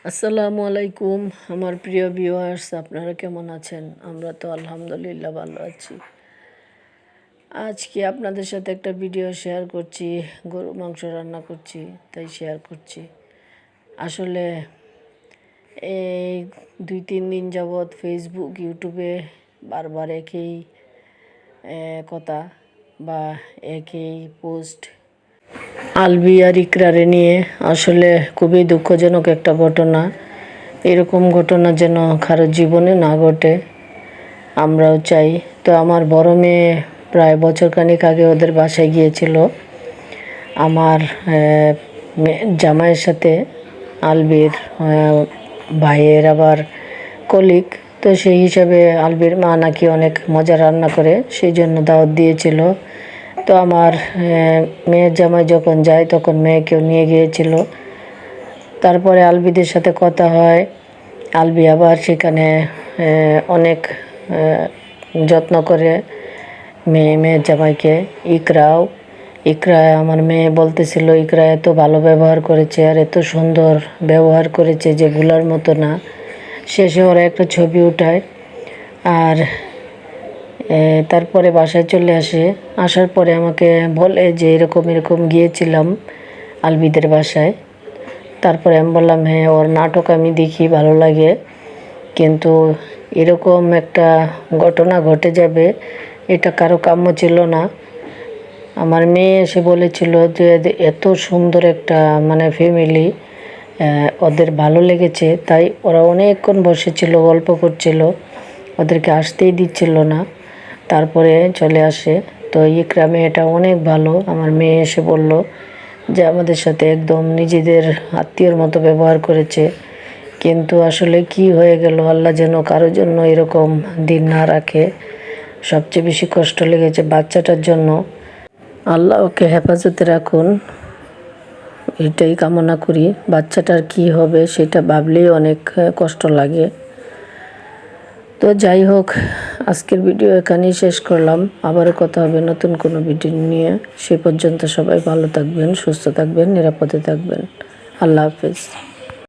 আসসালামু আলাইকুম আমার প্রিয় ভিউয়ার্স, আপনারা কেমন আছেন? আমরা তো আলহামদুলিল্লাহ ভালো আছি। আজকে আপনাদের সাথে একটা ভিডিও শেয়ার করছি। গরু মাংস রান্না করছি, তাই শেয়ার করছি। আসলে এই 2-3 দিন যাবৎ ফেসবুক, ইউটিউবে বারবার একই কথা বা একই পোস্ট আলবি আর ইকরারে নিয়ে। আসলে খুবই দুঃখজনক একটা ঘটনা। এরকম ঘটনা যেন কারোর জীবনে না ঘটে, আমরাও চাই। তো আমার বড় মেয়ে প্রায় বছরখানেক আগে ওদের বাসায় গিয়েছিল আমার জামাইয়ের সাথে, আলবির ভাইয়ের আবার কলিগ। তো সেই হিসাবে আলবির মা নাকি অনেক মজা রান্না করে, সেই জন্য দাওয়াত দিয়েছিল। তো আমার মেয়ের জামাই যখন যায় তখন মেয়েকেও নিয়ে গিয়েছিল। তারপরে আলবিদের সাথে কথা হয়। আলবি আবার সেখানে অনেক যত্ন করে মেয়ের জামাইকে। ইকরা আমার মেয়ে বলতেছিল, ইকরা এত ভালো ব্যবহার করেছে আর এত সুন্দর ব্যবহার করেছে যে ভুলার মতো না। শেষে ওরা একটা ছবি উঠায় আর তারপরে বাসায় চলে আসে। আসার পরে আমাকে বলে যে এরকম গিয়েছিলাম আলবিদের বাসায়। তারপরে আমি বললাম, হ্যাঁ, ওর নাটক আমি দেখি, ভালো লাগে, কিন্তু এরকম একটা ঘটনা ঘটে যাবে এটা কারো কাম্য ছিল না। আমার মেয়ে এসে বলেছিল যে এত সুন্দর একটা ফ্যামিলি, ওদের ভালো লেগেছে, তাই ওরা অনেকক্ষণ বসেছিল, গল্প করছিল, ওদেরকে আসতেই দিচ্ছিল না। তারপরে চলে আসে। তো ইকরা মেয়েটা অনেক ভালো। আমার মেয়ে এসে বলল যে আমাদের সাথে একদম নিজেদের আত্মীয়র মতো ব্যবহার করেছে। কিন্তু আসলে কি হয়ে গেল, আল্লাহ যেন কারোর জন্য এরকম দিন না রাখে। সবচেয়ে বেশি কষ্ট লেগেছে বাচ্চাটার জন্য। আল্লাহ ওকে হেফাজতে রাখুন, এটাই কামনা করি। বাচ্চাটার কি হবে সেটা ভাবলেই অনেক কষ্ট লাগে। তো যাই হোক, আজকের ভিডিও এখানেই শেষ করলাম। আবারও কথা হবে নতুন কোনো ভিডিও নিয়ে। সে পর্যন্ত সবাই ভালো থাকবেন, সুস্থ থাকবেন, নিরাপদে থাকবেন। আল্লাহ হাফেজ।